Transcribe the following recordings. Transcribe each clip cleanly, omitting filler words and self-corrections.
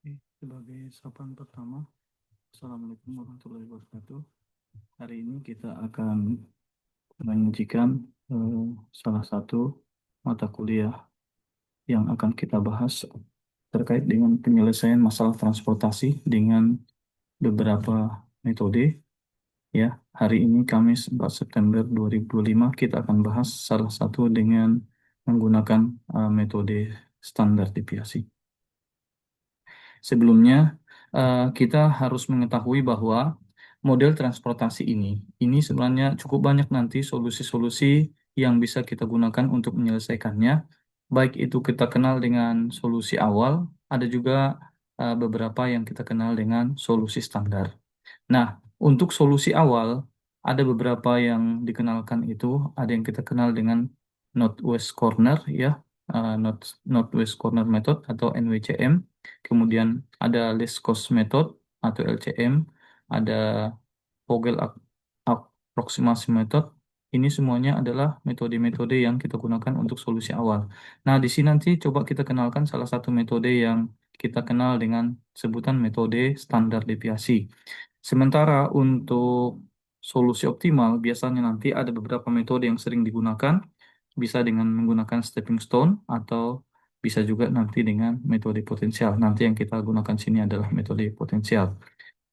Oke, sebagai sapaan pertama, Assalamualaikum warahmatullahi wabarakatuh. Hari ini kita akan menyajikan salah satu mata kuliah yang akan kita bahas terkait dengan penyelesaian masalah transportasi dengan beberapa metode. Ya, hari ini Kamis 4 September 2025 kita akan bahas salah satu dengan menggunakan metode standar deviasi. Sebelumnya, kita harus mengetahui bahwa model transportasi ini sebenarnya cukup banyak nanti solusi-solusi yang bisa kita gunakan untuk menyelesaikannya. Baik itu kita kenal dengan solusi awal, ada juga beberapa yang kita kenal dengan solusi standar. Nah, untuk solusi awal, ada beberapa yang dikenalkan itu, ada yang kita kenal dengan Northwest Corner, ya, Northwest Corner Method atau NWCM. Kemudian ada Least Cost Method atau LCM, ada Vogel Approximation Method. Ini semuanya adalah metode-metode yang kita gunakan untuk solusi awal. Nah, di sini nanti coba kita kenalkan salah satu metode yang kita kenal dengan sebutan metode standar deviasi. Sementara untuk solusi optimal, biasanya nanti ada beberapa metode yang sering digunakan, bisa dengan menggunakan stepping stone atau bisa juga nanti dengan metode potensial. Nanti yang kita gunakan sini adalah metode potensial.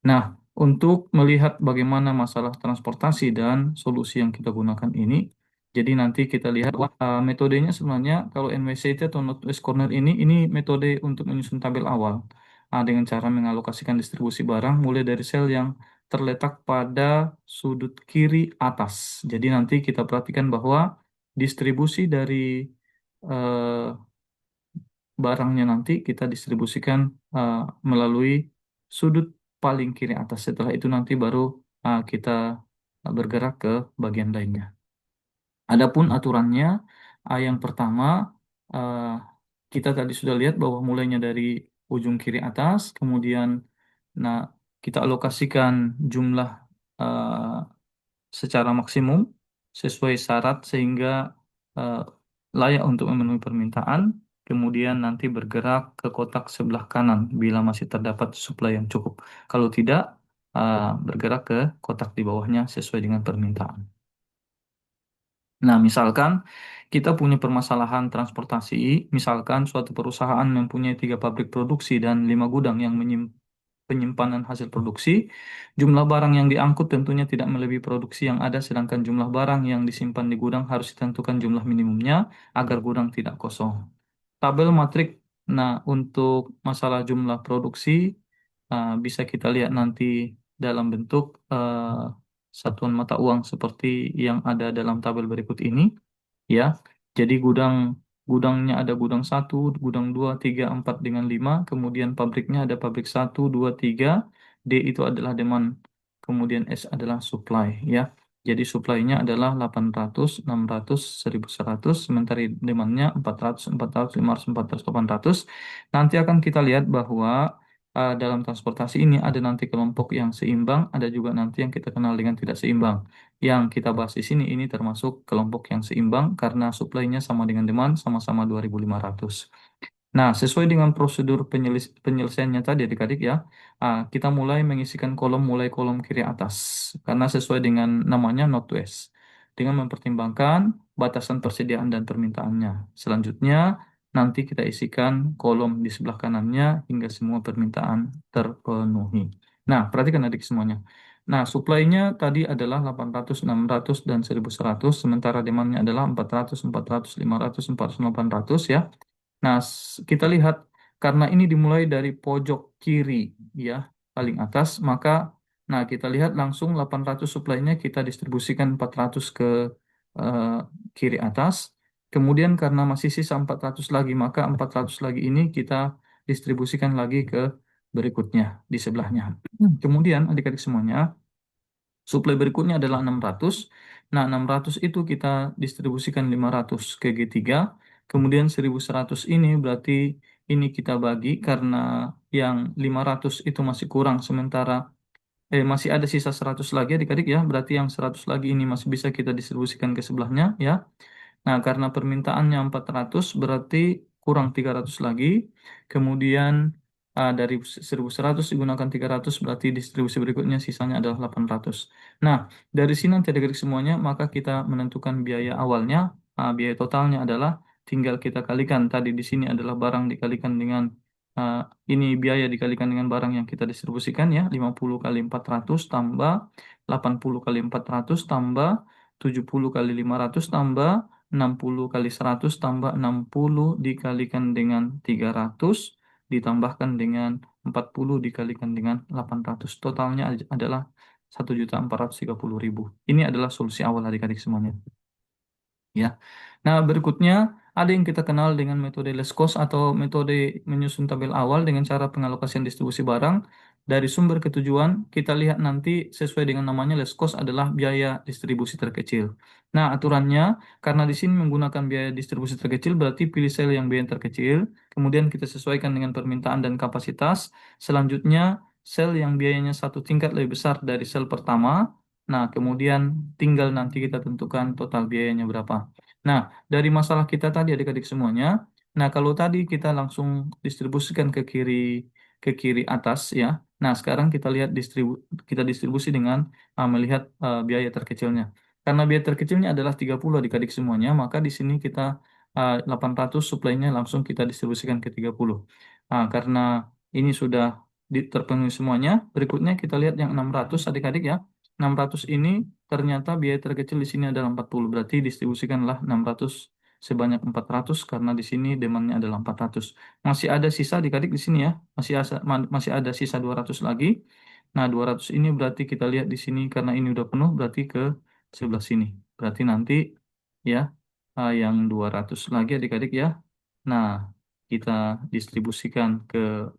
Nah, untuk melihat bagaimana masalah transportasi dan solusi yang kita gunakan ini, jadi nanti kita lihat metodenya sebenarnya kalau NWCT atau Northwest Corner ini metode untuk menyusun tabel awal dengan cara mengalokasikan distribusi barang mulai dari sel yang terletak pada sudut kiri atas. Jadi nanti kita perhatikan bahwa distribusi dari eh, barangnya nanti kita distribusikan uh, melalui sudut paling kiri atas. Setelah itu nanti baru kita bergerak ke bagian lainnya. Adapun aturannya, yang pertama uh, kita tadi sudah lihat bahwa mulainya dari ujung kiri atas, kemudian nah kita alokasikan jumlah uh, secara maksimum sesuai syarat sehingga eh, layak untuk memenuhi permintaan. Kemudian nanti bergerak ke kotak sebelah kanan bila masih terdapat suplai yang cukup. Kalau tidak, bergerak ke kotak di bawahnya sesuai dengan permintaan. Nah, misalkan kita punya permasalahan transportasi, misalkan suatu perusahaan mempunyai 3 pabrik produksi dan 5 gudang yang penyimpanan hasil produksi, jumlah barang yang diangkut tentunya tidak melebihi produksi yang ada, sedangkan jumlah barang yang disimpan di gudang harus ditentukan jumlah minimumnya agar gudang tidak kosong. Tabel matrik, nah untuk masalah jumlah produksi bisa kita lihat nanti dalam bentuk satuan mata uang seperti yang ada dalam tabel berikut ini, ya. Jadi gudangnya ada gudang 1, gudang 2, 3, 4 dengan 5, kemudian pabriknya ada pabrik 1, 2, 3, D itu adalah demand, kemudian S adalah supply, ya. Jadi supply-nya adalah 800, 600, 1100, sementara demand-nya 400, 400, 500, 400, 800. Nanti akan kita lihat bahwa dalam transportasi ini ada nanti kelompok yang seimbang, ada juga nanti yang kita kenal dengan tidak seimbang. Yang kita bahas di sini ini termasuk kelompok yang seimbang karena suplainya sama dengan demand sama-sama 2.500. Nah, sesuai dengan prosedur penyelesaiannya tadi adik-adik ya, kita mulai mengisikan kolom mulai kolom kiri atas karena sesuai dengan namanya Northwest dengan mempertimbangkan batasan persediaan dan permintaannya. Selanjutnya, nanti kita isikan kolom di sebelah kanannya hingga semua permintaan terpenuhi. Nah, perhatikan adik semuanya. Nah, supply-nya tadi adalah 800, 600, dan 1100, sementara demand-nya adalah 400, 400, 500, 400, 800 ya. Nah, kita lihat karena ini dimulai dari pojok kiri ya, paling atas, maka nah kita lihat langsung 800 supply-nya kita distribusikan 400 ke eh, kiri atas. Kemudian karena masih sisa 400 lagi, maka 400 lagi ini kita distribusikan lagi ke berikutnya di sebelahnya. Kemudian adik-adik semuanya, suplai berikutnya adalah 600. Nah, 600 itu kita distribusikan 500 ke G3. Kemudian 1100 ini berarti ini kita bagi karena yang 500 itu masih kurang sementara masih ada sisa 100 lagi adik-adik ya. Berarti yang 100 lagi ini masih bisa kita distribusikan ke sebelahnya ya. Nah, karena permintaannya 400 berarti kurang 300 lagi. Kemudian dari 1.100 digunakan 300 berarti distribusi berikutnya sisanya adalah 800. Nah, dari sini nanti adik-adik semuanya, maka kita menentukan biaya awalnya, biaya totalnya adalah tinggal kita kalikan. Tadi di sini adalah barang dikalikan dengan uh, ini biaya dikalikan dengan barang yang kita distribusikan ya, 50 kali 400 tambah 80 kali 400 tambah 70 kali 500 tambah 60 kali 100 tambah 60 dikalikan dengan 300 ditambahkan dengan 40 dikalikan dengan 800. Totalnya adalah 1.430.000. Ini adalah solusi awal adik-adik semuanya. Ya. Nah, berikutnya ada yang kita kenal dengan metode less cost atau metode menyusun tabel awal dengan cara pengalokasian distribusi barang dari sumber ke tujuan. Kita lihat nanti sesuai dengan namanya less cost adalah biaya distribusi terkecil. Nah, aturannya karena di sini menggunakan biaya distribusi terkecil berarti pilih sel yang biaya terkecil, kemudian kita sesuaikan dengan permintaan dan kapasitas. Selanjutnya sel yang biayanya satu tingkat lebih besar dari sel pertama. Nah, kemudian tinggal nanti kita tentukan total biayanya berapa. Nah, dari masalah kita tadi adik-adik semuanya, nah kalau tadi kita langsung distribusikan ke kiri atas ya. Nah, sekarang kita lihat kita distribusi dengan melihat biaya terkecilnya. Karena biaya terkecilnya adalah 30 adik-adik semuanya, maka di sini kita 800 suplainya langsung kita distribusikan ke 30. Karena ini sudah terpenuhi semuanya, berikutnya kita lihat yang 600 adik-adik ya. 600 ini ternyata biaya terkecil di sini adalah 40, berarti distribusikanlah 600 sebanyak 400 karena di sini demandnya adalah 400. Masih ada sisa adik-adik di sini ya, masih ada sisa 200 lagi. Nah, 200 ini berarti kita lihat di sini karena ini udah penuh berarti ke sebelah sini. Berarti nanti ya yang 200 lagi adik-adik ya. Nah, kita distribusikan ke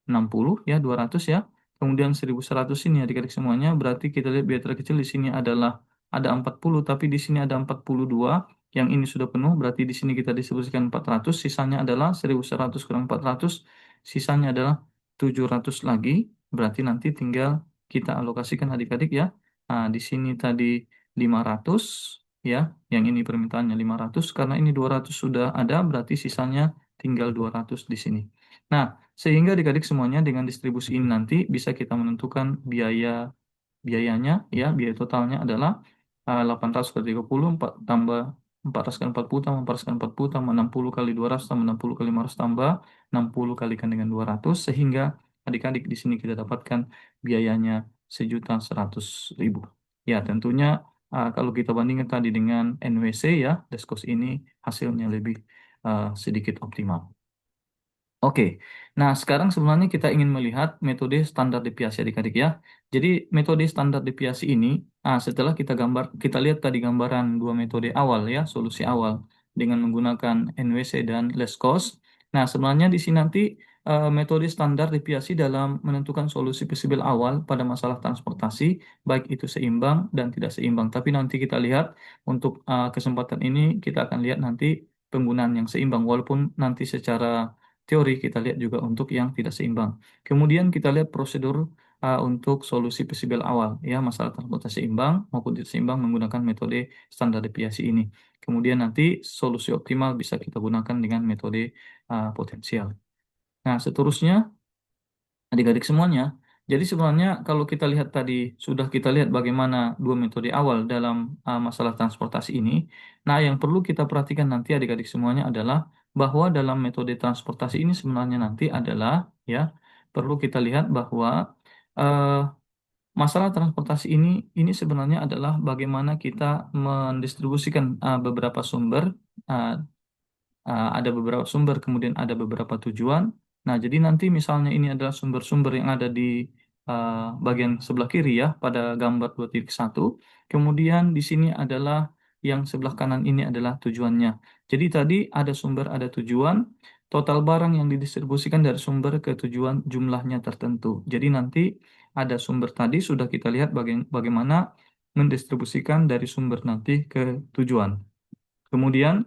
60 ya 200 ya. Kemudian 1.100 ini adik-adik semuanya berarti kita lihat biaya terkecil di sini adalah ada 40 tapi di sini ada 42 yang ini sudah penuh berarti di sini kita distribusikan 400 sisanya adalah 1.100 kurang 400 sisanya adalah 700 lagi berarti nanti tinggal kita alokasikan adik-adik ya. Nah, di sini tadi 500 ya yang ini permintaannya 500 karena ini 200 sudah ada berarti sisanya tinggal 200 di sini. Nah, sehingga adik-adik semuanya dengan distribusi ini nanti bisa kita menentukan biayanya ya, biaya totalnya adalah 800 kali 30, 4 tambah 400 kali 40 tambah 400 kali 40 tambah 60 kali 200 tambah 60 kali 500 tambah 60 kalikan dengan 200 sehingga adik-adik di sini kita dapatkan biayanya 1.100.000. Ya, tentunya kalau kita bandingkan tadi dengan NWC ya, Descos ini hasilnya lebih sedikit optimal. Oke, nah sekarang sebenarnya kita ingin melihat metode standar deviasi adik-adik ya. Jadi metode standar deviasi ini, setelah kita lihat tadi gambaran dua metode awal ya, solusi awal dengan menggunakan NWC dan less cost. Nah sebenarnya di sini nanti metode standar deviasi dalam menentukan solusi fleksibel awal pada masalah transportasi, baik itu seimbang dan tidak seimbang. Tapi nanti kita lihat untuk kesempatan ini kita akan lihat nanti penggunaan yang seimbang, walaupun nanti secara teori kita lihat juga untuk yang tidak seimbang. Kemudian kita lihat prosedur untuk solusi fleksibel awal ya masalah transportasi seimbang maupun tidak seimbang menggunakan metode standar deviasi ini. Kemudian nanti solusi optimal bisa kita gunakan dengan metode potensial. Nah, seterusnya adik-adik semuanya. Jadi sebenarnya kalau kita lihat tadi sudah kita lihat bagaimana dua metode awal dalam masalah transportasi ini. Nah, yang perlu kita perhatikan nanti adik-adik semuanya adalah bahwa dalam metode transportasi ini sebenarnya nanti adalah ya perlu kita lihat bahwa eh, masalah transportasi ini sebenarnya adalah bagaimana kita mendistribusikan beberapa sumber uh, ada beberapa sumber, kemudian ada beberapa tujuan. Nah, jadi nanti misalnya ini adalah sumber-sumber yang ada di bagian sebelah kiri ya, pada gambar 2.1. Kemudian di sini adalah yang sebelah kanan ini adalah tujuannya. Jadi tadi ada sumber, ada tujuan, total barang yang didistribusikan dari sumber ke tujuan jumlahnya tertentu. Jadi nanti ada sumber tadi sudah kita lihat bagaimana mendistribusikan dari sumber nanti ke tujuan. Kemudian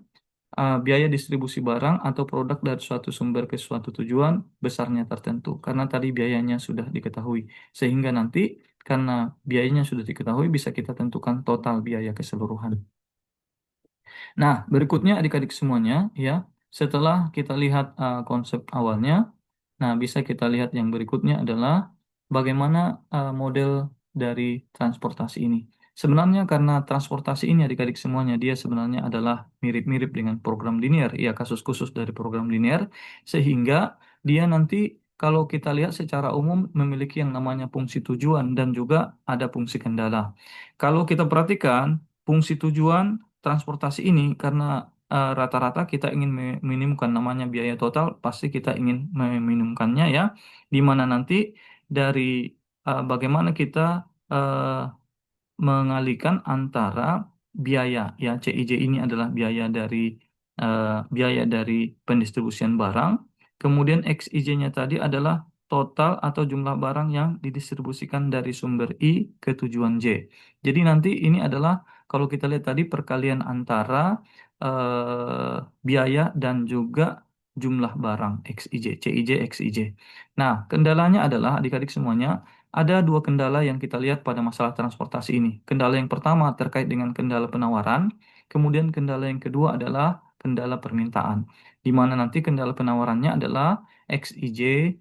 biaya distribusi barang atau produk dari suatu sumber ke suatu tujuan besarnya tertentu karena tadi biayanya sudah diketahui sehingga nanti karena biayanya sudah diketahui bisa kita tentukan total biaya keseluruhan. Nah, berikutnya adik-adik semuanya ya, setelah kita lihat konsep awalnya, Nah, bisa kita lihat yang berikutnya adalah bagaimana model dari transportasi ini. Sebenarnya karena transportasi ini adik-adik semuanya, dia sebenarnya adalah mirip-mirip dengan program linear, ya kasus khusus dari program linear, sehingga dia nanti kalau kita lihat secara umum memiliki yang namanya fungsi tujuan dan juga ada fungsi kendala. Kalau kita perhatikan fungsi tujuan transportasi ini karena rata-rata kita ingin meminimumkan namanya biaya total, pasti kita ingin meminimumkannya ya, di mana nanti dari bagaimana kita eh, mengalihkan antara biaya ya CIJ ini adalah biaya dari pendistribusian barang, kemudian XIJ-nya tadi adalah total atau jumlah barang yang didistribusikan dari sumber I ke tujuan J. Jadi nanti ini adalah kalau kita lihat tadi perkalian antara biaya dan juga jumlah barang XIJ, CIJ, XIJ. Nah, kendalanya adalah adik-adik semuanya ada dua kendala yang kita lihat pada masalah transportasi ini. Kendala yang pertama terkait dengan kendala penawaran, kemudian kendala yang kedua adalah kendala permintaan. Di mana nanti kendala penawarannya adalah XIJ,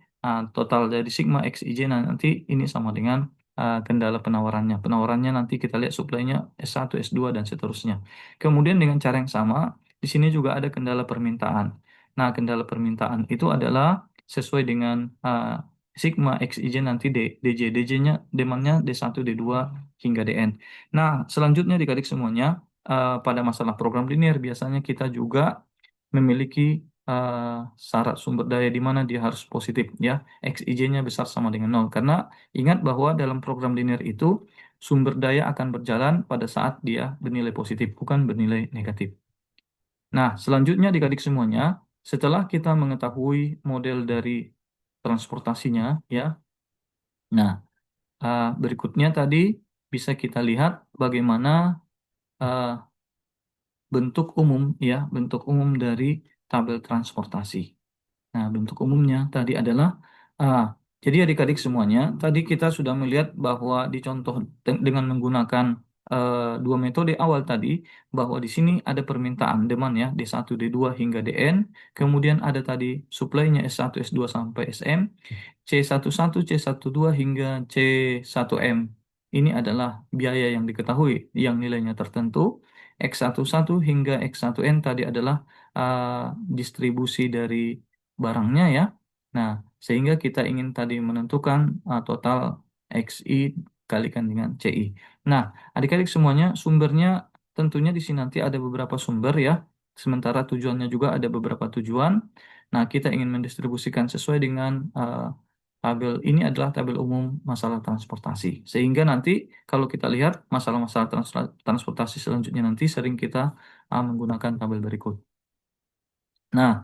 total dari sigma XIJ, nah nanti ini sama dengan kendala penawarannya. Penawarannya nanti kita lihat suplainya S1, S2, dan seterusnya. Kemudian dengan cara yang sama, di sini juga ada kendala permintaan. Nah, kendala permintaan itu adalah sesuai dengan sigma XIJ nanti DJ-nya demandnya D1, D2 hingga DN. Nah, selanjutnya adik-adik semuanya pada masalah program linear biasanya kita juga memiliki eh, syarat sumber daya di mana dia harus positif ya. XIJ-nya besar sama dengan nol karena ingat bahwa dalam program linear itu sumber daya akan berjalan pada saat dia bernilai positif bukan bernilai negatif. Nah, selanjutnya adik-adik semuanya, setelah kita mengetahui model dari transportasinya ya. Nah, berikutnya tadi bisa kita lihat bagaimana uh, bentuk umum dari tabel transportasi. Nah, bentuk umumnya tadi adalah ah, jadi adik-adik semuanya, tadi kita sudah melihat bahwa dicontoh dengan menggunakan dua metode awal tadi bahwa di sini ada permintaan demand ya D1, D2 hingga Dn, kemudian ada tadi supply-nya S1, S2 sampai Sm, C11, C12 hingga C1M. Ini adalah biaya yang diketahui yang nilainya tertentu. X11 hingga X1N tadi adalah distribusi dari barangnya ya. Nah, sehingga kita ingin tadi menentukan total XI kalikan dengan CI. Nah, adik-adik semuanya sumbernya tentunya di sini nanti ada beberapa sumber ya. Sementara tujuannya juga ada beberapa tujuan. Nah, kita ingin mendistribusikan sesuai dengan tabel ini adalah tabel umum masalah transportasi. Sehingga nanti kalau kita lihat masalah-masalah transportasi selanjutnya nanti sering kita menggunakan tabel berikut. Nah,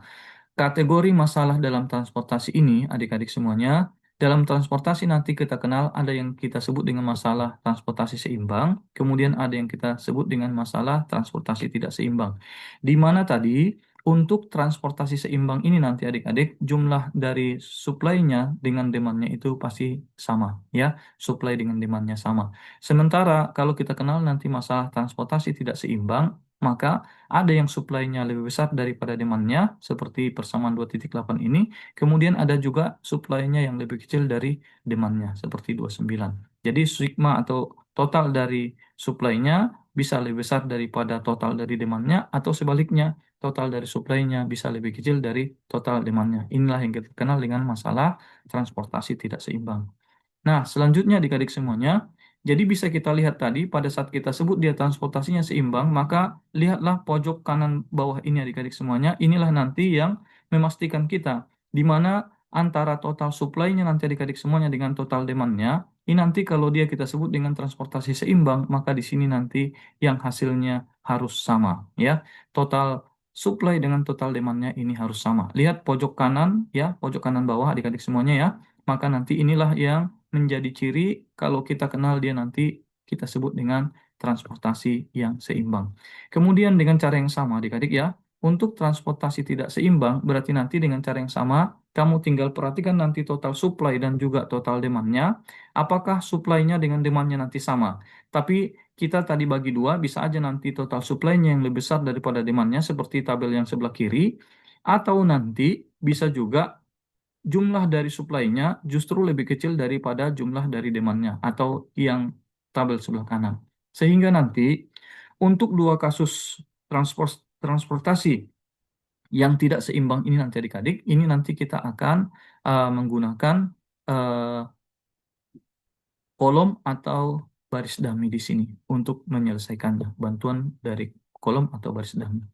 kategori masalah dalam transportasi ini, adik-adik semuanya, dalam transportasi nanti kita kenal ada yang kita sebut dengan masalah transportasi seimbang, kemudian ada yang kita sebut dengan masalah transportasi tidak seimbang. Di mana tadi untuk transportasi seimbang ini nanti adik-adik jumlah dari supply-nya dengan demand-nya itu pasti sama, ya, supply dengan demand-nya sama. Sementara kalau kita kenal nanti masalah transportasi tidak seimbang, maka ada yang supply-nya lebih besar daripada demand-nya, seperti persamaan 2,8 ini. Kemudian ada juga supply-nya yang lebih kecil dari demand-nya, seperti 29. Jadi sigma atau total dari supply-nya bisa lebih besar daripada total dari demand-nya, atau sebaliknya, total dari supply-nya bisa lebih kecil dari total demand-nya. Inilah yang kita kenal dengan masalah transportasi tidak seimbang. Nah, selanjutnya adik-adik semuanya, jadi bisa kita lihat tadi pada saat kita sebut dia transportasinya seimbang, maka lihatlah pojok kanan bawah ini adik-adik semuanya, inilah nanti yang memastikan kita di mana antara total supply-nya nanti adik-adik semuanya dengan total demand-nya, ini nanti kalau dia kita sebut dengan transportasi seimbang, maka di sini nanti yang hasilnya harus sama, ya. Total supply dengan total demand-nya ini harus sama. Lihat pojok kanan, ya, pojok kanan bawah adik-adik semuanya ya. Maka nanti inilah yang menjadi ciri kalau kita kenal dia nanti kita sebut dengan transportasi yang seimbang. Kemudian dengan cara yang sama adik-adik ya, untuk transportasi tidak seimbang berarti nanti dengan cara yang sama kamu tinggal perhatikan nanti total supply dan juga total demand-nya. Apakah supply-nya dengan demand-nya nanti sama? Tapi kita tadi bagi dua, bisa aja nanti total supply-nya yang lebih besar daripada demand-nya seperti tabel yang sebelah kiri. Atau nanti bisa juga jumlah dari supply-nya justru lebih kecil daripada jumlah dari demand-nya atau yang tabel sebelah kanan. Sehingga nanti untuk dua kasus transportasi yang tidak seimbang ini nanti adik-adik, ini nanti kita akan menggunakan eh, kolom atau baris dummy di sini untuk menyelesaikannya, bantuan dari kolom atau baris dummy.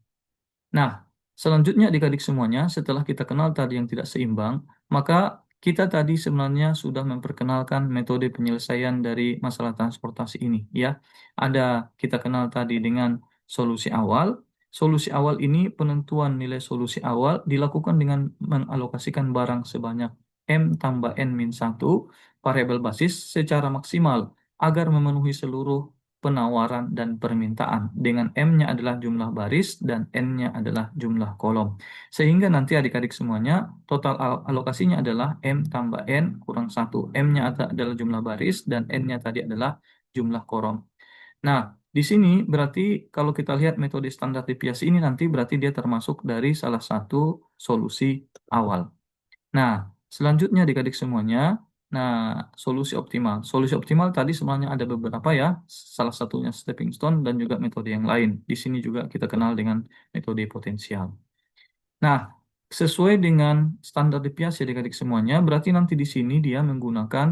Nah, selanjutnya adik-adik semuanya, setelah kita kenal tadi yang tidak seimbang, maka kita tadi sebenarnya sudah memperkenalkan metode penyelesaian dari masalah transportasi ini, ya. Ada kita kenal tadi dengan solusi awal. Solusi awal ini penentuan nilai solusi awal dilakukan dengan mengalokasikan barang sebanyak M tambah N min 1 variabel basis secara maksimal agar memenuhi seluruh penawaran dan permintaan dengan M-nya adalah jumlah baris dan N-nya adalah jumlah kolom. Sehingga nanti adik-adik semuanya total alokasinya adalah M tambah N kurang 1. M-nya adalah jumlah baris dan N-nya tadi adalah jumlah kolom. Nah, di sini berarti kalau kita lihat metode standar deviasi ini nanti berarti dia termasuk dari salah satu solusi awal. Nah, selanjutnya adik-adik semuanya, nah solusi optimal. Solusi optimal tadi sebenarnya ada beberapa ya, salah satunya stepping stone dan juga metode yang lain. Di sini juga kita kenal dengan metode potensial. Nah, sesuai dengan standar deviasi adik-adik semuanya, berarti nanti di sini dia menggunakan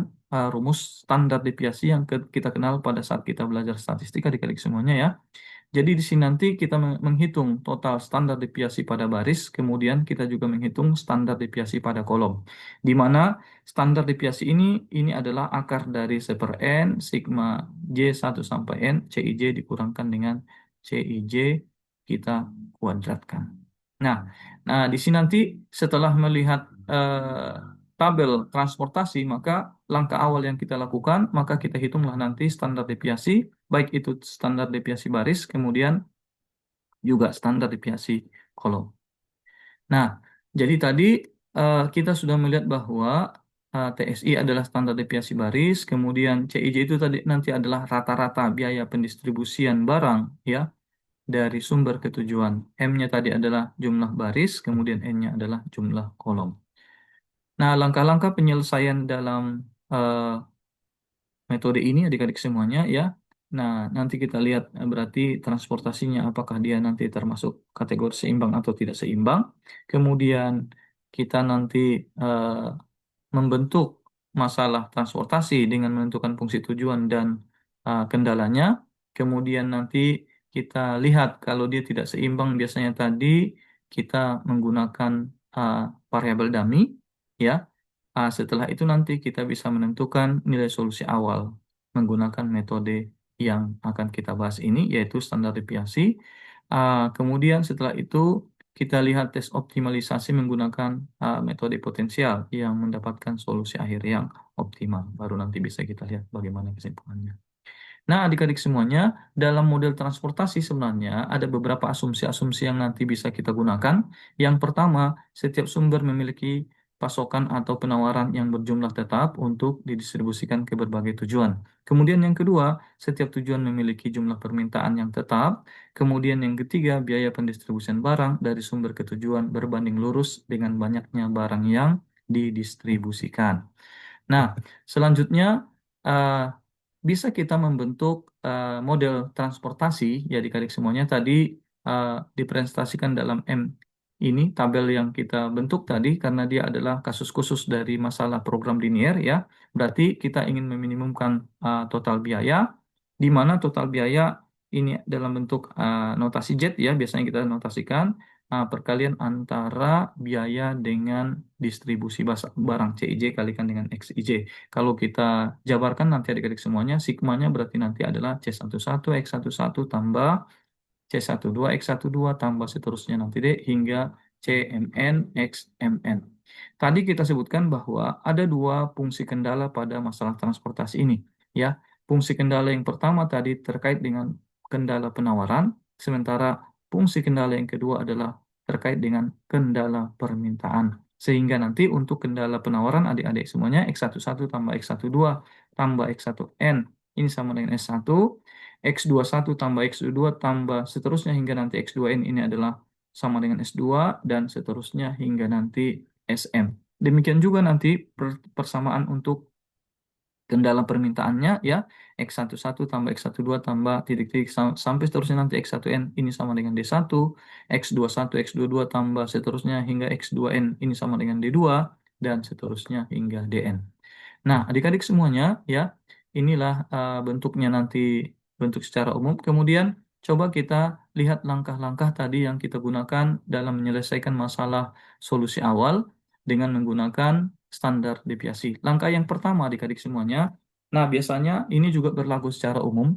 rumus standar deviasi yang kita kenal pada saat kita belajar statistik adik-adik semuanya ya. Jadi di sini nanti kita menghitung total standar deviasi pada baris, kemudian kita juga menghitung standar deviasi pada kolom. Di mana standar deviasi ini adalah akar dari 1 per N, sigma J1 sampai N, CIJ dikurangkan dengan CIJ kita kuadratkan. Nah, di sini nanti setelah melihat tabel transportasi, maka langkah awal yang kita lakukan, maka kita hitunglah nanti standar deviasi, baik itu standar deviasi baris, kemudian juga standar deviasi kolom. Nah, jadi tadi kita sudah melihat bahwa TSI adalah standar deviasi baris, kemudian CIJ itu tadi nanti adalah rata-rata biaya pendistribusian barang, ya, dari sumber ke tujuan. M-nya tadi adalah jumlah baris, kemudian N-nya adalah jumlah kolom. Nah, langkah-langkah penyelesaian dalam eh, metode ini adik-adik semuanya ya. Nah, nanti kita lihat berarti transportasinya apakah dia nanti termasuk kategori seimbang atau tidak seimbang. Kemudian kita nanti eh, membentuk masalah transportasi dengan menentukan fungsi tujuan dan kendalanya. Kemudian nanti kita lihat kalau dia tidak seimbang biasanya tadi kita menggunakan uh, variabel dummy ya. Setelah itu nanti kita bisa menentukan nilai solusi awal menggunakan metode yang akan kita bahas ini yaitu standar deviasi. Kemudian setelah itu kita lihat tes optimalisasi menggunakan metode potensial yang mendapatkan solusi akhir yang optimal. Baru nanti bisa kita lihat bagaimana kesimpulannya. Nah, adik-adik semuanya, dalam model transportasi sebenarnya ada beberapa asumsi-asumsi yang nanti bisa kita gunakan. Yang pertama, setiap sumber memiliki pasokan atau penawaran yang berjumlah tetap untuk didistribusikan ke berbagai tujuan. Kemudian yang kedua, setiap tujuan memiliki jumlah permintaan yang tetap. Kemudian yang ketiga, biaya pendistribusian barang dari sumber ke tujuan berbanding lurus dengan banyaknya barang yang didistribusikan. Nah, selanjutnya eh, bisa kita membentuk model transportasi ya adik-adik semuanya tadi eh, dipresentasikan dalam M ini tabel yang kita bentuk tadi karena dia adalah kasus khusus dari masalah program linear ya. Berarti kita ingin meminimumkan total biaya di mana total biaya ini dalam bentuk notasi Z ya biasanya kita notasikan perkalian antara biaya dengan distribusi barang CIJ kalikan dengan XIJ. Kalau kita jabarkan nanti adik-adik semuanya, sigmanya berarti nanti adalah C11, X11 tambah C12, X12 tambah seterusnya nanti deh hingga CMN, XMN. Tadi kita sebutkan bahwa ada dua fungsi kendala pada masalah transportasi ini. Ya, fungsi kendala yang pertama tadi terkait dengan kendala penawaran, sementara fungsi kendala yang kedua adalah terkait dengan kendala permintaan. Sehingga nanti untuk kendala penawaran adik-adik semuanya X11 tambah X12 tambah X1N ini sama dengan S1, X21 tambah X22 tambah seterusnya hingga nanti X2N ini adalah sama dengan S2 dan seterusnya hingga nanti SM. Demikian juga nanti persamaan untuk kendala permintaannya ya X11 tambah X12 tambah titik-titik sampai seterusnya nanti X1N ini sama dengan D1, X21, X22 tambah seterusnya hingga X2N ini sama dengan D2 dan seterusnya hingga Dn. Nah, adik-adik semuanya ya, inilah bentuknya nanti bentuk secara umum. Kemudian coba kita lihat langkah-langkah tadi yang kita gunakan dalam menyelesaikan masalah solusi awal dengan menggunakan standar deviasi. Langkah yang pertama adik-adik semuanya, nah biasanya ini juga berlaku secara umum.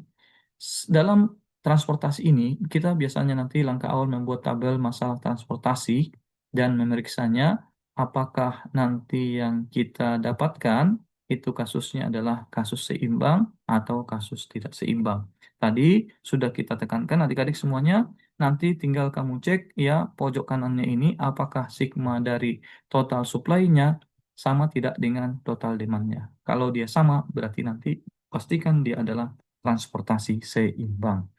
Dalam transportasi ini, kita biasanya nanti langkah awal membuat tabel masalah transportasi dan memeriksanya apakah nanti yang kita dapatkan itu kasusnya adalah kasus seimbang atau kasus tidak seimbang. Tadi sudah kita tekankan adik-adik semuanya, nanti tinggal kamu cek ya pojok kanannya ini apakah sigma dari total supply-nya sama tidak dengan total demand-nya. Kalau dia sama, berarti nanti pastikan dia adalah transportasi seimbang.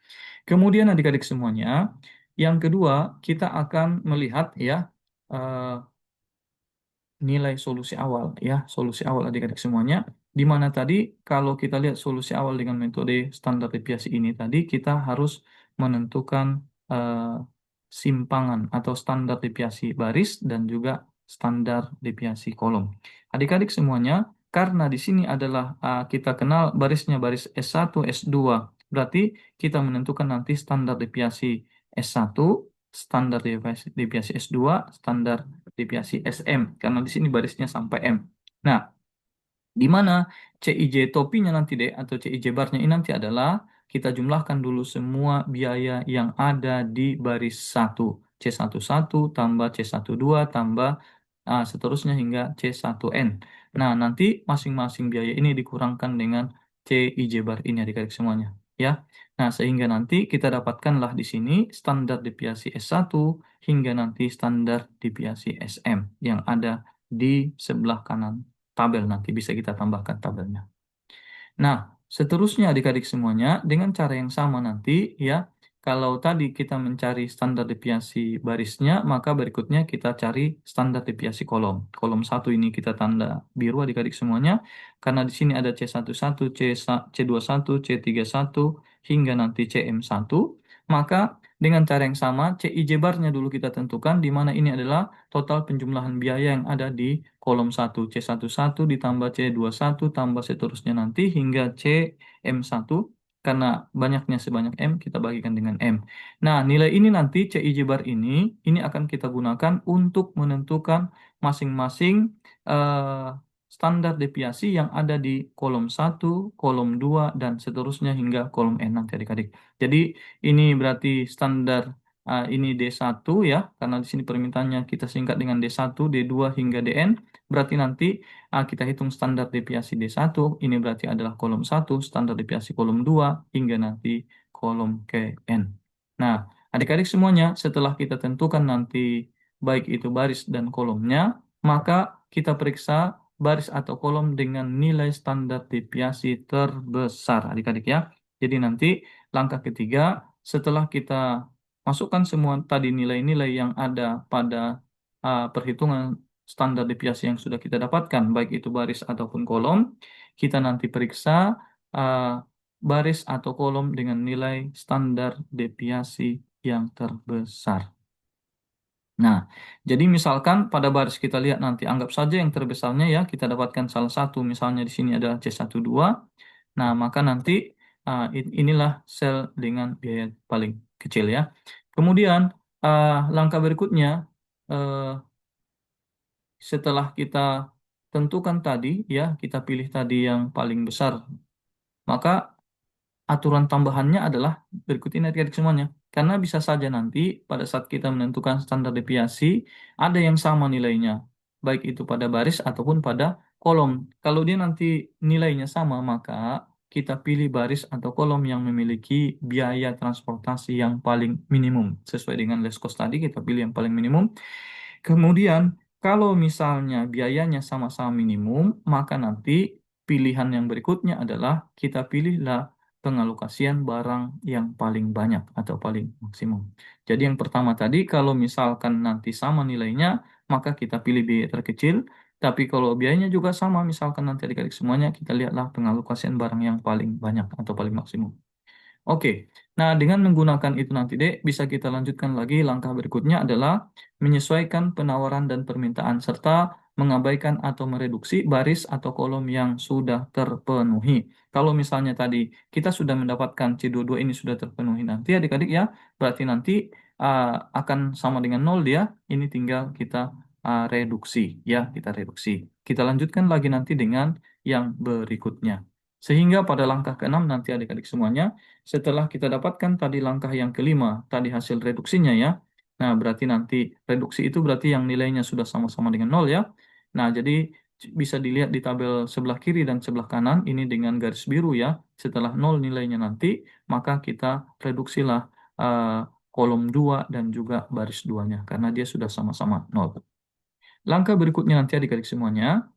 Kemudian adik-adik semuanya, yang kedua kita akan melihat ya eh, nilai solusi awal ya, solusi awal adik-adik semuanya. Di mana tadi kalau kita lihat solusi awal dengan metode standar deviasi ini tadi kita harus menentukan eh, simpangan atau standar deviasi baris dan juga standar deviasi kolom. Adik-adik semuanya, karena di sini adalah kita kenal barisnya baris S1, S2, berarti kita menentukan nanti standar deviasi S1, standar deviasi S2, standar deviasi SM karena di sini barisnya sampai M. Nah, di mana CIJ topinya nanti deh atau CIJ barnya ini nanti adalah kita jumlahkan dulu semua biaya yang ada di baris 1. C11 tambah C12 tambah seterusnya hingga C1N. Nah, nanti masing-masing biaya ini dikurangkan dengan CIJ bar ini adik-adik semuanya. Ya. Nah, sehingga nanti kita dapatkanlah di sini standar deviasi S1 hingga nanti standar deviasi SM yang ada di sebelah kanan tabel nanti bisa kita tambahkan tabelnya. Nah, seterusnya adik-adik semuanya dengan cara yang sama nanti ya. Kalau tadi kita mencari standar deviasi barisnya, maka berikutnya kita cari standar deviasi kolom. Kolom satu ini kita tanda biru adik-adik semuanya karena di sini ada C11, C21, C31 hingga nanti CM1. Maka dengan cara yang sama, CIJ bar-nya dulu kita tentukan di mana ini adalah total penjumlahan biaya yang ada di kolom 1 C11 ditambah C21 tambah seterusnya nanti hingga CM1 karena banyaknya sebanyak M kita bagikan dengan M. Nah, nilai ini nanti CIJ bar ini akan kita gunakan untuk menentukan masing-masing eh, standar deviasi yang ada di kolom 1, kolom 2 dan seterusnya hingga kolom N nanti adik-adik. Jadi ini berarti standar ini D1 ya, karena di sini permintaannya kita singkat dengan D1, D2 hingga Dn. Berarti nanti kita hitung standar deviasi D1, ini berarti adalah kolom 1, standar deviasi kolom 2 hingga nanti kolom Kn. Nah, adik-adik semuanya setelah kita tentukan nanti baik itu baris dan kolomnya, maka kita periksa baris atau kolom dengan nilai standar deviasi terbesar adik-adik ya. Jadi nanti langkah ketiga setelah kita masukkan semua tadi nilai-nilai yang ada pada perhitungan standar deviasi yang sudah kita dapatkan, baik itu baris ataupun kolom, kita nanti periksa uh, baris atau kolom dengan nilai standar deviasi yang terbesar. Nah, jadi misalkan pada baris kita lihat nanti anggap saja yang terbesarnya ya kita dapatkan salah satu misalnya di sini adalah C12. Nah, maka nanti inilah sel dengan biaya paling kecil ya. Kemudian langkah berikutnya eh, setelah kita tentukan tadi ya, kita pilih tadi yang paling besar, maka aturan tambahannya adalah berikut ini adik-adik semuanya. Karena bisa saja nanti pada saat kita menentukan standar deviasi ada yang sama nilainya, baik itu pada baris ataupun pada kolom. Kalau dia nanti nilainya sama, maka kita pilih baris atau kolom yang memiliki biaya transportasi yang paling minimum. Sesuai dengan less cost tadi, kita pilih yang paling minimum. Kemudian, kalau misalnya biayanya sama-sama minimum, maka nanti pilihan yang berikutnya adalah kita pilihlah pengalokasian barang yang paling banyak atau paling maksimum. Jadi yang pertama tadi, kalau misalkan nanti sama nilainya, maka kita pilih biaya terkecil. Tapi kalau biayanya juga sama, misalkan nanti adik-adik semuanya, kita lihatlah pengalokasian barang yang paling banyak atau paling maksimum. Oke, nah dengan menggunakan itu nanti dek, bisa kita lanjutkan lagi. Langkah berikutnya adalah menyesuaikan penawaran dan permintaan serta mengabaikan atau mereduksi baris atau kolom yang sudah terpenuhi. Kalau misalnya tadi kita sudah mendapatkan C22 ini sudah terpenuhi nanti adik-adik ya, berarti nanti uh, akan sama dengan nol dia. Ini tinggal kita reduksi ya, kita reduksi. Kita lanjutkan lagi nanti dengan yang berikutnya. Sehingga pada langkah keenam nanti adik-adik semuanya setelah kita dapatkan tadi langkah yang kelima, tadi hasil reduksinya ya. Nah, berarti nanti reduksi itu berarti yang nilainya sudah sama-sama dengan nol ya. Nah, jadi bisa dilihat di tabel sebelah kiri dan sebelah kanan ini dengan garis biru ya. Setelah nol nilainya nanti, maka kita reduksilah eh, kolom 2 dan juga baris 2-nya karena dia sudah sama-sama nol. Langkah berikutnya nanti adik-adik semuanya,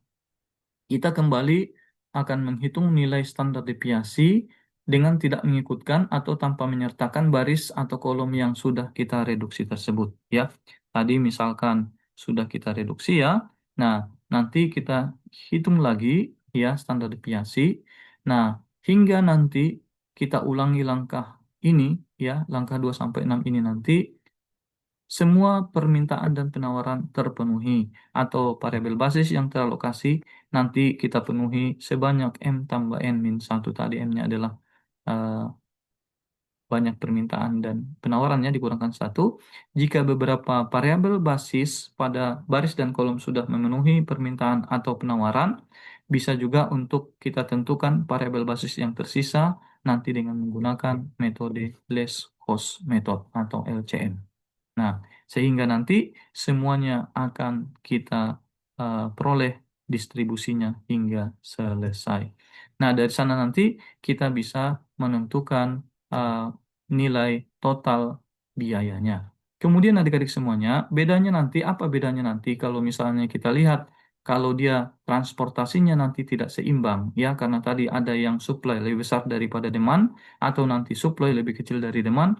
kita kembali akan menghitung nilai standar deviasi dengan tidak mengikutkan atau tanpa menyertakan baris atau kolom yang sudah kita reduksi tersebut ya. Tadi misalkan sudah kita reduksi ya. Nah, nanti kita hitung lagi ya standar deviasi. Nah, hingga nanti kita ulangi langkah ini ya, langkah 2 sampai 6 ini nanti semua permintaan dan penawaran terpenuhi atau variabel basis yang teralokasi nanti kita penuhi sebanyak M tambah N min 1 tadi M-nya adalah eh, banyak permintaan dan penawarannya dikurangkan satu. Jika beberapa variabel basis pada baris dan kolom sudah memenuhi permintaan atau penawaran, bisa juga untuk kita tentukan variabel basis yang tersisa nanti dengan menggunakan metode less cost method atau LCM. Nah, sehingga nanti semuanya akan kita peroleh distribusinya hingga selesai. Nah, dari sana nanti kita bisa menentukan eh, nilai total biayanya. Kemudian adik-adik semuanya, bedanya nanti apa bedanya nanti kalau misalnya kita lihat kalau dia transportasinya nanti tidak seimbang ya karena tadi ada yang supply lebih besar daripada demand atau nanti supply lebih kecil dari demand,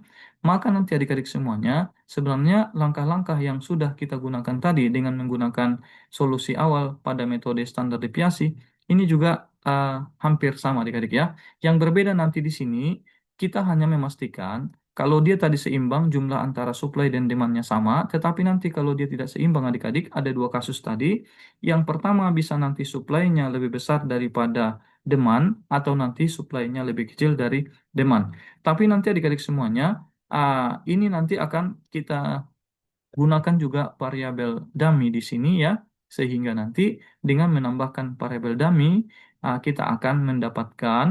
maka nanti adik-adik semuanya sebenarnya langkah-langkah yang sudah kita gunakan tadi dengan menggunakan solusi awal pada metode standar deviasi ini juga uh, hampir sama adik-adik ya. Yang berbeda nanti di sini kita hanya memastikan kalau dia tadi seimbang jumlah antara supply dan demand-nya sama, tetapi nanti kalau dia tidak seimbang adik-adik ada dua kasus tadi. Yang pertama bisa nanti supply-nya lebih besar daripada demand atau nanti supply-nya lebih kecil dari demand. Tapi nanti adik-adik semuanya ini nanti akan kita gunakan juga variabel dummy di sini ya, sehingga nanti dengan menambahkan variabel dummy, kita akan mendapatkan,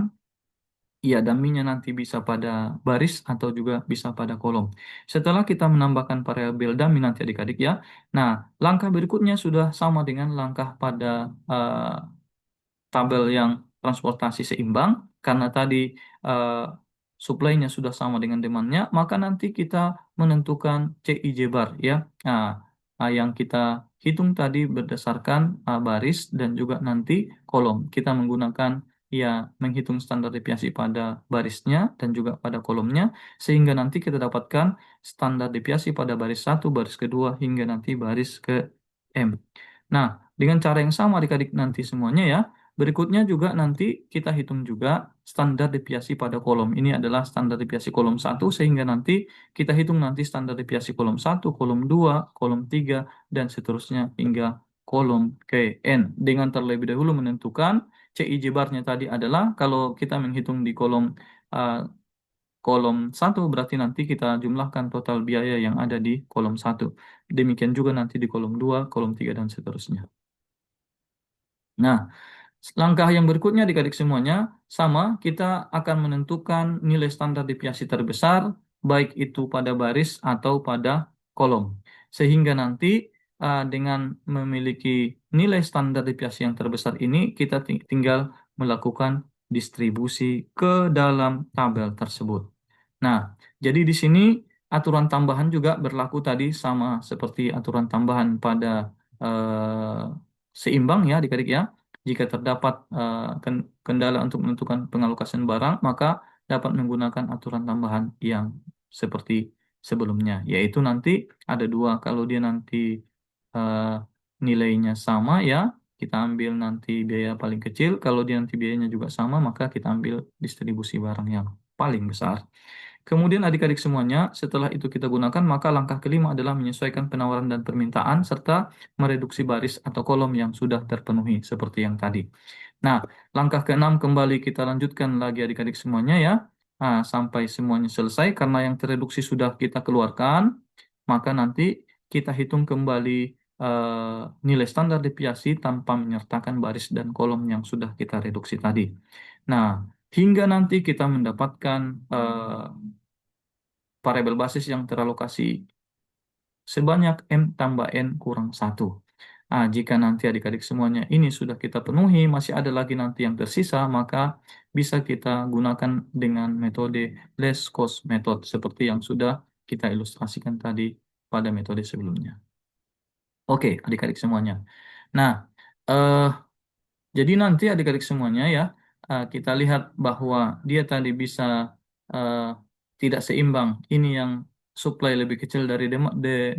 ya dummy-nya nanti bisa pada baris atau juga bisa pada kolom. Setelah kita menambahkan variabel dummy nanti adik-adik ya, nah langkah berikutnya sudah sama dengan langkah pada tabel yang transportasi seimbang karena tadi eh, supply-nya sudah sama dengan demand-nya, maka nanti kita menentukan CIJ bar ya. Nah, yang kita hitung tadi berdasarkan baris dan juga nanti kolom. Kita menggunakan ya menghitung standar deviasi pada barisnya dan juga pada kolomnya sehingga nanti kita dapatkan standar deviasi pada baris satu, baris kedua hingga nanti baris ke M. Nah, dengan cara yang sama adik-adik nanti semuanya ya. Berikutnya juga nanti kita hitung juga standar deviasi pada kolom. Ini adalah standar deviasi kolom satu sehingga nanti kita hitung nanti standar deviasi kolom satu, kolom 2, kolom 3 dan seterusnya hingga kolom ke N. Dengan terlebih dahulu menentukan CIJ bar-nya tadi adalah kalau kita menghitung di uh, kolom satu berarti nanti kita jumlahkan total biaya yang ada di kolom satu. Demikian juga nanti di kolom 2, kolom 3 dan seterusnya. Nah, langkah yang berikutnya adik-adik semuanya sama, kita akan menentukan nilai standar deviasi terbesar baik itu pada baris atau pada kolom. Sehingga nanti dengan memiliki nilai standar deviasi yang terbesar ini kita tinggal melakukan distribusi ke dalam tabel tersebut. Nah, jadi di sini aturan tambahan juga berlaku tadi sama seperti aturan tambahan pada eh, seimbang ya adik-adik ya. Jika terdapat kendala untuk menentukan pengalokasian barang, maka dapat menggunakan aturan tambahan yang seperti sebelumnya, yaitu nanti ada dua. Kalau dia nanti eh, nilainya sama ya, kita ambil nanti biaya paling kecil. Kalau dia nanti biayanya juga sama, maka kita ambil distribusi barang yang paling besar. Kemudian adik-adik semuanya, setelah itu kita gunakan, maka langkah kelima adalah menyesuaikan penawaran dan permintaan serta mereduksi baris atau kolom yang sudah terpenuhi seperti yang tadi. Nah, langkah keenam kembali kita lanjutkan lagi adik-adik semuanya ya. Sampai semuanya selesai karena yang tereduksi sudah kita keluarkan, maka nanti kita hitung kembali nilai standar deviasi tanpa menyertakan baris dan kolom yang sudah kita reduksi tadi. Nah, hingga nanti kita mendapatkan variabel basis yang teralokasi sebanyak M tambah N kurang satu. Jika nanti adik-adik semuanya ini sudah kita penuhi, masih ada lagi nanti yang tersisa, maka bisa kita gunakan dengan metode less cost method seperti yang sudah kita ilustrasikan tadi pada metode sebelumnya. Oke, adik-adik semuanya. Nah, eh, jadi nanti adik-adik semuanya ya, kita lihat bahwa dia tadi bisa eh, tidak seimbang. Ini yang supply lebih kecil dari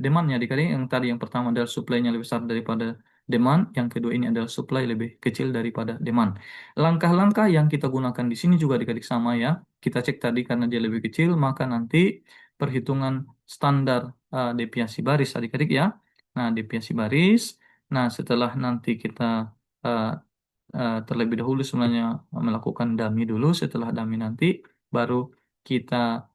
demandnya adik-adik. Yang tadi yang pertama adalah supply-nya lebih besar daripada demand. Yang kedua ini adalah supply lebih kecil daripada demand. Langkah-langkah yang kita gunakan di sini juga adik-adik sama ya. Kita cek tadi karena dia lebih kecil, maka nanti perhitungan standar deviasi baris adik-adik ya. Nah, deviasi baris. Nah, setelah nanti kita eh, terlebih dahulu sebenarnya melakukan dummy dulu. Setelah dummy nanti baru kita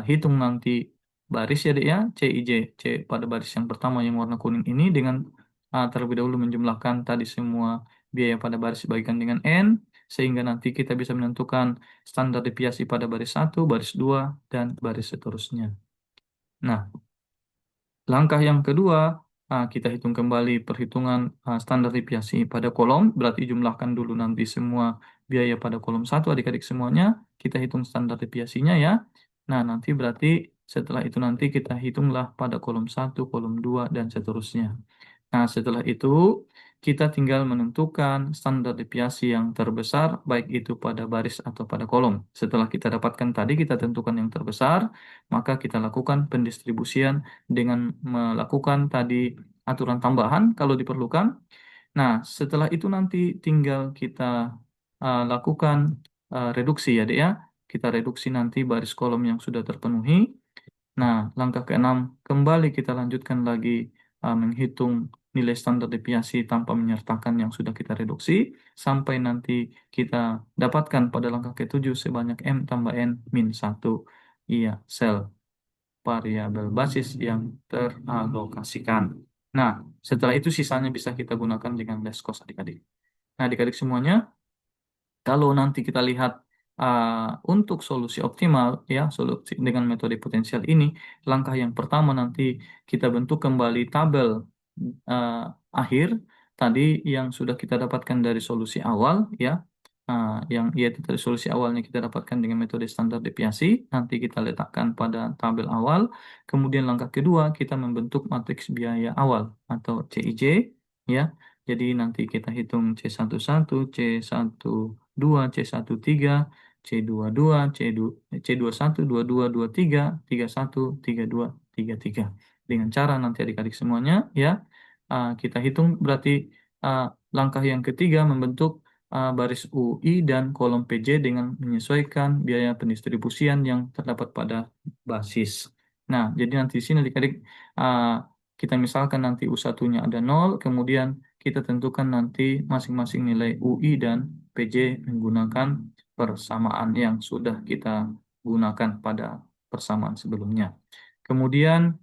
hitung nanti baris ya Dek ya, CIJ, C pada baris yang pertama yang warna kuning ini dengan terlebih dahulu menjumlahkan tadi semua biaya pada baris dibagikan dengan N sehingga nanti kita bisa menentukan standar deviasi pada baris satu, baris 2 dan baris seterusnya. Nah, langkah yang kedua, kita hitung kembali perhitungan standar deviasi pada kolom, berarti jumlahkan dulu nanti semua biaya pada kolom satu adik-adik semuanya, kita hitung standar deviasinya ya. Nah, nanti berarti setelah itu nanti kita hitunglah pada kolom satu, kolom 2 dan seterusnya. Nah, setelah itu kita tinggal menentukan standar deviasi yang terbesar, baik itu pada baris atau pada kolom. Setelah kita dapatkan tadi, kita tentukan yang terbesar, maka kita lakukan pendistribusian dengan melakukan tadi aturan tambahan kalau diperlukan. Nah, setelah itu nanti tinggal kita lakukan reduksi ya, Dek ya. Kita reduksi nanti baris kolom yang sudah terpenuhi. Nah, langkah keenam, kembali kita lanjutkan lagi menghitung nilai standar deviasi tanpa menyertakan yang sudah kita reduksi, sampai nanti kita dapatkan pada langkah ketujuh sebanyak M tambah N min 1, iya, sel variabel basis yang teralokasikan. Nah, setelah itu sisanya bisa kita gunakan dengan less cost adik-adik. Nah, adik-adik semuanya, kalau nanti kita lihat untuk solusi optimal ya solusi dengan metode potensial ini, langkah yang pertama nanti kita bentuk kembali tabel uh, akhir tadi yang sudah kita dapatkan dari solusi awal ya. Yang yaitu dari solusi awalnya kita dapatkan dengan metode standar deviasi, nanti kita letakkan pada tabel awal. Kemudian langkah kedua kita membentuk matriks biaya awal atau CIJ ya. Jadi nanti kita hitung C11, C12, C13, C22, C21, 22, 23, 31, 32, 33. Dengan cara nanti adik-adik semuanya ya kita hitung berarti uh, langkah yang ketiga membentuk baris UI dan kolom PJ dengan menyesuaikan biaya pendistribusian yang terdapat pada basis. Nah, jadi nanti di sini adik-adik uh, kita misalkan nanti U1-nya ada 0, kemudian kita tentukan nanti masing-masing nilai UI dan PJ menggunakan persamaan yang sudah kita gunakan pada persamaan sebelumnya. Kemudian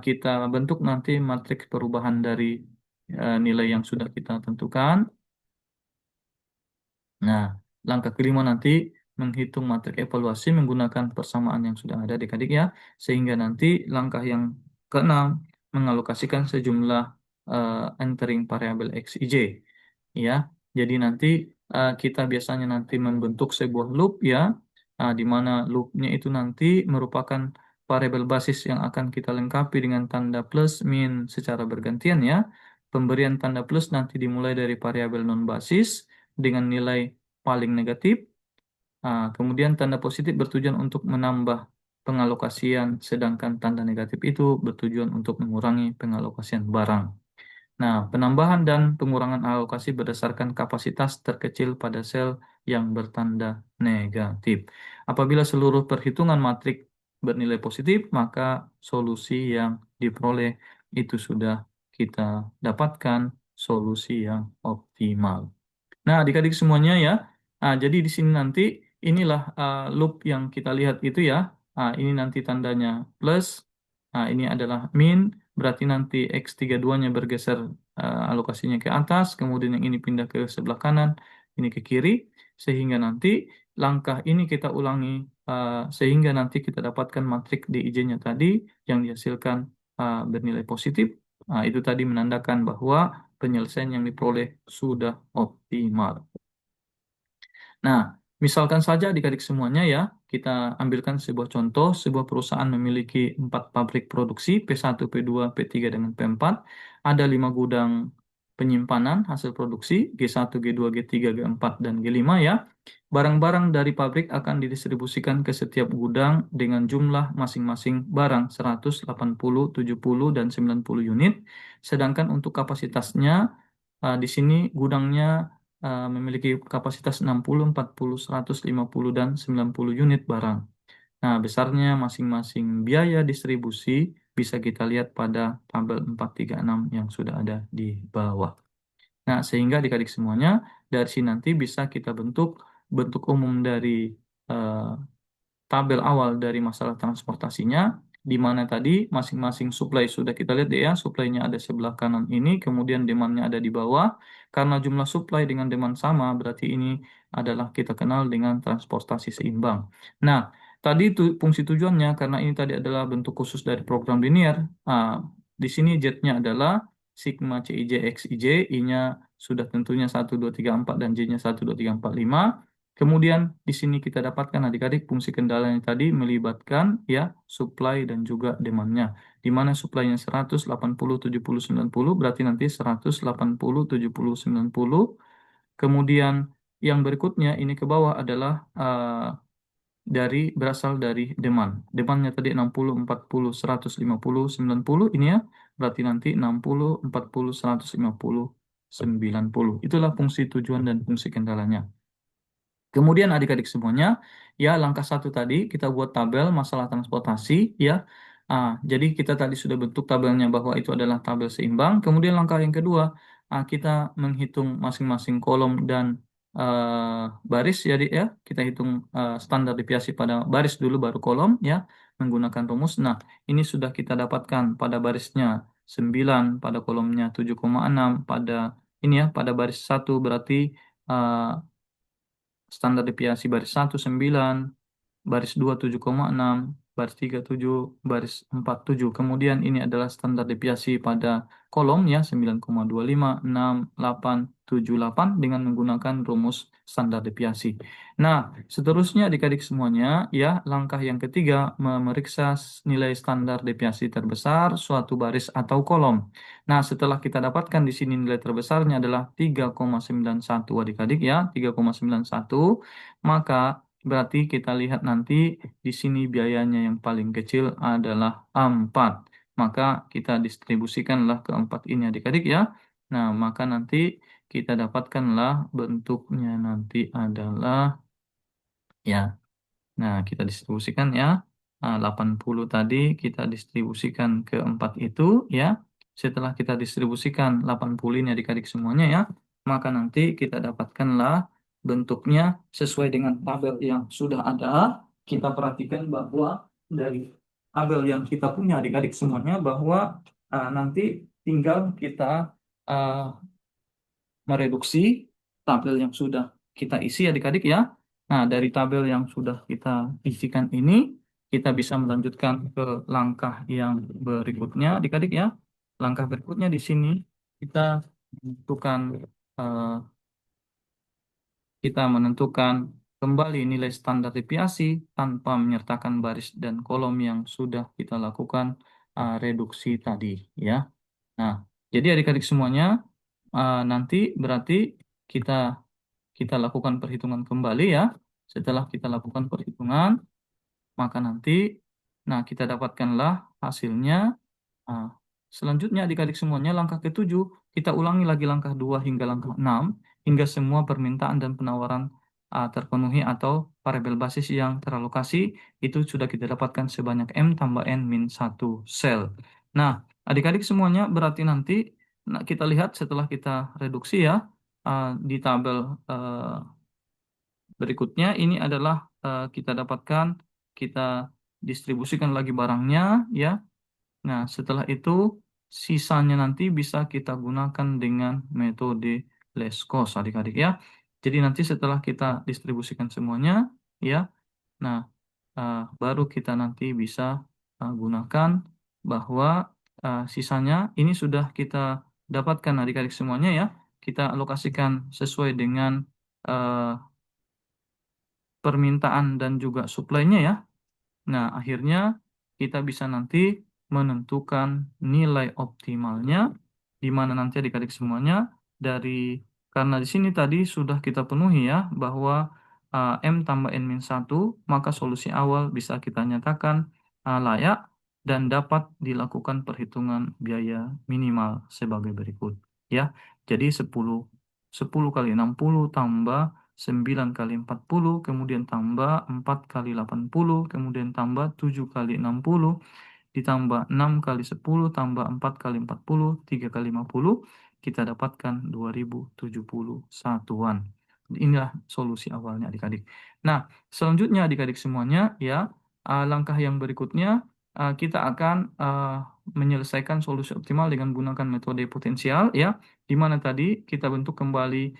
kita bentuk nanti matriks perubahan dari nilai yang sudah kita tentukan. Nah, langkah kelima nanti menghitung matriks evaluasi menggunakan persamaan yang sudah ada adik-adik ya, sehingga nanti langkah yang keenam mengalokasikan sejumlah entering variabel XIJ ya. Jadi nanti kita biasanya nanti membentuk sebuah loop ya, di mana loopnya itu nanti merupakan variabel basis yang akan kita lengkapi dengan tanda plus min secara bergantian ya. Pemberian tanda plus nanti dimulai dari variabel non basis dengan nilai paling negatif. Kemudian tanda positif bertujuan untuk menambah pengalokasian, sedangkan tanda negatif itu bertujuan untuk mengurangi pengalokasian barang. Nah, penambahan dan pengurangan alokasi berdasarkan kapasitas terkecil pada sel yang bertanda negatif. Apabila seluruh perhitungan matrik bernilai positif, maka solusi yang diperoleh itu sudah kita dapatkan solusi yang optimal. Nah, adik-adik semuanya ya. Jadi di sini nanti inilah loop yang kita lihat itu ya. Ini nanti tandanya plus. Ini adalah min. Berarti nanti X32-nya bergeser alokasinya ke atas. Kemudian yang ini pindah ke sebelah kanan. Ini ke kiri. Sehingga nanti langkah ini kita ulangi. Sehingga nanti kita dapatkan matrik DIJ-nya tadi yang dihasilkan bernilai positif. Itu tadi menandakan bahwa penyelesaian yang diperoleh sudah optimal. Nah, misalkan saja adik-adik semuanya ya, kita ambilkan sebuah contoh, sebuah perusahaan memiliki 4 pabrik produksi, P1, P2, P3, dengan P4, ada 5 gudang penyimpanan hasil produksi, G1, G2, G3, G4, dan G5 ya. Barang-barang dari pabrik akan didistribusikan ke setiap gudang dengan jumlah masing-masing barang 100, 80, 70, dan 90 unit. Sedangkan untuk kapasitasnya, di sini gudangnya memiliki kapasitas 60, 40, 100, 50, dan 90 unit barang. Nah, besarnya masing-masing biaya distribusi bisa kita lihat pada tabel 436 yang sudah ada di bawah. Nah, sehingga adik-adik semuanya dari sini nanti bisa kita bentuk bentuk umum dari eh, tabel awal dari masalah transportasinya, di mana tadi masing-masing supply sudah kita lihat deh ya, supply-nya ada sebelah kanan ini, kemudian demand-nya ada di bawah. Karena jumlah supply dengan demand sama, berarti ini adalah kita kenal dengan transportasi seimbang. Nah, tadi itu fungsi tujuannya, karena ini tadi adalah bentuk khusus dari program linear. Ah, di sini Z-nya adalah sigma CIJ XIJ, I-nya sudah tentunya 1, 2, 3, 4, dan J-nya 1, 2, 3, 4, 5. Kemudian di sini kita dapatkan adik-adik fungsi kendala yang tadi melibatkan ya supply dan juga demand-nya. Di mana supply-nya 100, 80, 70, 90 berarti nanti 100, 80, 70, 90. Kemudian yang berikutnya ini ke bawah adalah berasal dari demand. Demand-nya tadi 60, 40, 150, 90 ini ya. Berarti nanti 60, 40, 150, 90. Itulah fungsi tujuan dan fungsi kendalanya. Kemudian adik-adik semuanya, ya langkah satu tadi kita buat tabel masalah transportasi, ya. Jadi kita tadi sudah bentuk tabelnya bahwa itu adalah tabel seimbang. Kemudian langkah yang kedua, kita menghitung masing-masing kolom dan baris, jadi ya kita hitung standar deviasi pada baris dulu baru kolom, ya, menggunakan rumus. Nah, ini sudah kita dapatkan pada barisnya 9, pada kolomnya 7,6, pada ini ya pada baris satu berarti eh, standar deviasi baris satu 9, baris 2 7,6, baris 3 7, baris 4 7. Kemudian ini adalah standar deviasi pada kolom ya 9,25, 6, 8, 7, 8 dengan menggunakan rumus standar deviasi. Nah, seterusnya adik-adik semuanya ya, langkah yang ketiga memeriksa nilai standar deviasi terbesar suatu baris atau kolom. Nah, setelah kita dapatkan di sini nilai terbesarnya adalah 3,91 adik-adik ya, 3,91, maka berarti kita lihat nanti di sini biayanya yang paling kecil adalah 4. Maka kita distribusikanlah ke 4 ini adik-adik ya. Nah, maka nanti kita dapatkanlah bentuknya nanti adalah ya. Nah, kita distribusikan ya. 80 tadi kita distribusikan ke 4 itu ya. Setelah kita distribusikan 80 ini adik-adik semuanya ya, maka nanti kita dapatkanlah bentuknya sesuai dengan tabel yang sudah ada. Kita perhatikan bahwa dari tabel yang kita punya adik-adik semuanya bahwa nanti tinggal kita ah, mereduksi tabel yang sudah kita isi adik-adik ya. Nah, dari tabel yang sudah kita isikan ini, kita bisa melanjutkan ke langkah yang berikutnya adik-adik ya. Langkah berikutnya di sini kita menentukan eh, kita menentukan kembali nilai standar deviasi tanpa menyertakan baris dan kolom yang sudah kita lakukan reduksi tadi ya. Nah, jadi adik-adik semuanya nanti berarti kita kita lakukan perhitungan kembali ya. Setelah kita lakukan perhitungan, maka nanti kita dapatkanlah hasilnya. Ah, Selanjutnya adik-adik semuanya langkah ketujuh kita ulangi lagi langkah 2 hingga langkah 6 hingga semua permintaan dan penawaran terpenuhi atau variabel basis yang teralokasi itu sudah kita dapatkan sebanyak M tambah N min 1 sel. Nah, adik-adik semuanya berarti nanti kita lihat setelah kita reduksi ya di tabel berikutnya ini adalah kita dapatkan, kita distribusikan lagi barangnya ya. Nah, setelah itu sisanya nanti bisa kita gunakan dengan metode less cost adik-adik ya. Jadi nanti setelah kita distribusikan semuanya ya, nah baru kita nanti bisa gunakan bahwa sisanya ini sudah kita dapatkan adik-adik semuanya ya. Kita alokasikan sesuai dengan eh, permintaan dan juga suplainya ya. Nah, akhirnya kita bisa nanti menentukan nilai optimalnya di mana nanti adik-adik semuanya dari karena di sini tadi sudah kita penuhi ya bahwa M tambah N min 1 maka solusi awal bisa kita nyatakan layak dan dapat dilakukan perhitungan biaya minimal sebagai berikut ya. Jadi 10 kali 60 tambah 9 kali 40, kemudian tambah 4 kali 80, kemudian tambah 7 kali 60, ditambah 6 kali 10, tambah 4 kali 40, 3 kali 50, kita dapatkan 2070 satuan. Inilah solusi awalnya adik-adik. Nah, selanjutnya adik-adik semuanya, ya, langkah yang berikutnya, kita akan menyelesaikan solusi optimal dengan menggunakan metode potensial, ya, di mana tadi kita bentuk kembali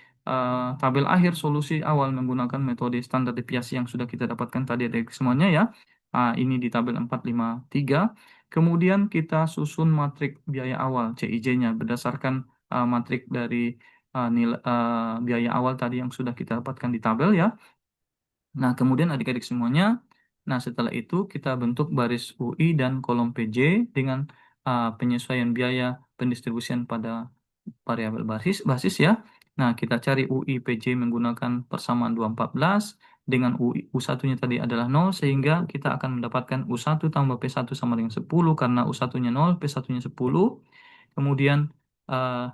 tabel akhir solusi awal menggunakan metode standar deviasi yang sudah kita dapatkan tadi adik semuanya ya. Ini di tabel 453. Kemudian kita susun matrik biaya awal CIJ-nya berdasarkan matrik dari nilai biaya awal tadi yang sudah kita dapatkan di tabel ya. Nah, kemudian adik-adik semuanya, nah setelah itu kita bentuk baris UI dan kolom PJ dengan penyesuaian biaya pendistribusian pada variabel basis ya. Nah, kita cari UI PJ menggunakan persamaan 214 dengan UI U1-nya tadi adalah 0 sehingga kita akan mendapatkan U1 tambah P1 sama dengan 10 karena U1-nya 0, P1-nya 10. Kemudian eh,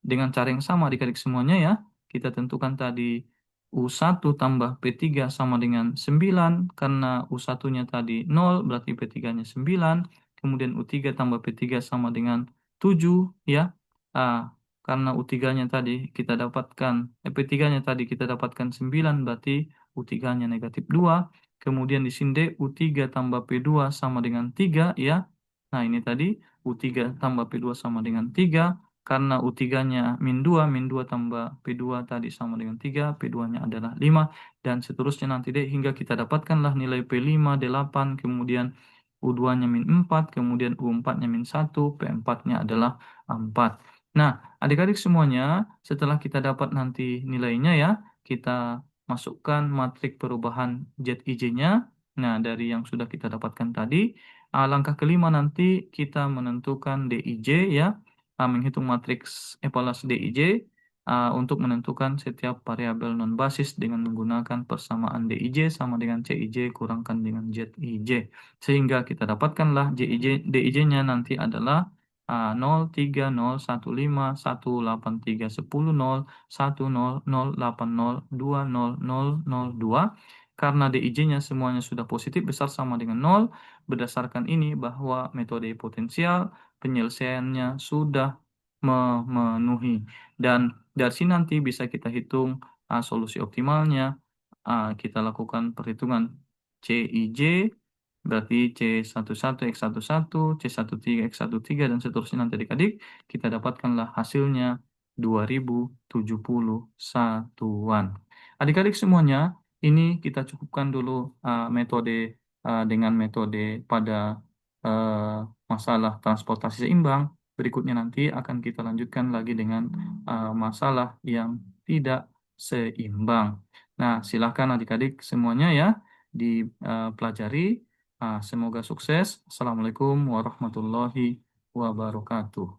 dengan cara yang sama adik-adik semuanya ya, kita tentukan tadi U1 tambah P3 sama dengan 9, karena U1-nya tadi 0, berarti P3-nya 9, kemudian U3 tambah P3 sama dengan 7, ya. Ah, karena U3-nya tadi kita dapatkan, P3-nya tadi kita dapatkan 9, berarti U3-nya negatif 2, kemudian di sini U3 tambah P2 sama dengan 3, ya. Nah, ini tadi U3 tambah P2 sama dengan 3, karena U3-nya min 2 tambah P2 tadi sama dengan 3, P2-nya adalah 5, dan seterusnya nanti deh hingga kita dapatkanlah nilai P5, D8, kemudian U2-nya min 4, kemudian U4-nya min 1, P4-nya adalah 4. Nah, adik-adik semuanya, setelah kita dapat nanti nilainya ya, kita masukkan matrik perubahan ZIJ-nya, nah dari yang sudah kita dapatkan tadi, langkah kelima nanti kita menentukan DIJ ya, menghitung matriks evaluasi DIJ untuk menentukan setiap variabel non-basis dengan menggunakan persamaan DIJ sama dengan CIJ kurangkan dengan ZIJ. Sehingga kita dapatkanlah DIJ-nya nanti adalah 0, 3, 0, 1, 5, 1, 8, 3, 10, 0, 1, 0, 0, 8, 0, 2, 0, 0, 0, 2. Karena DIJ-nya semuanya sudah positif besar sama dengan 0, berdasarkan ini bahwa metode potensial penyelesaiannya sudah memenuhi. Dan dari sini nanti bisa kita hitung solusi optimalnya. Kita lakukan perhitungan CIJ, berarti C11, X11, C13, X13, dan seterusnya nanti adik-adik. Kita dapatkanlah hasilnya 2070 satuan. Adik-adik semuanya, ini kita cukupkan dulu metode dengan metode pada masalah transportasi seimbang. Berikutnya nanti akan kita lanjutkan lagi dengan masalah yang tidak seimbang. Nah, silakan adik-adik semuanya ya dipelajari. Semoga sukses. Assalamualaikum warahmatullahi wabarakatuh.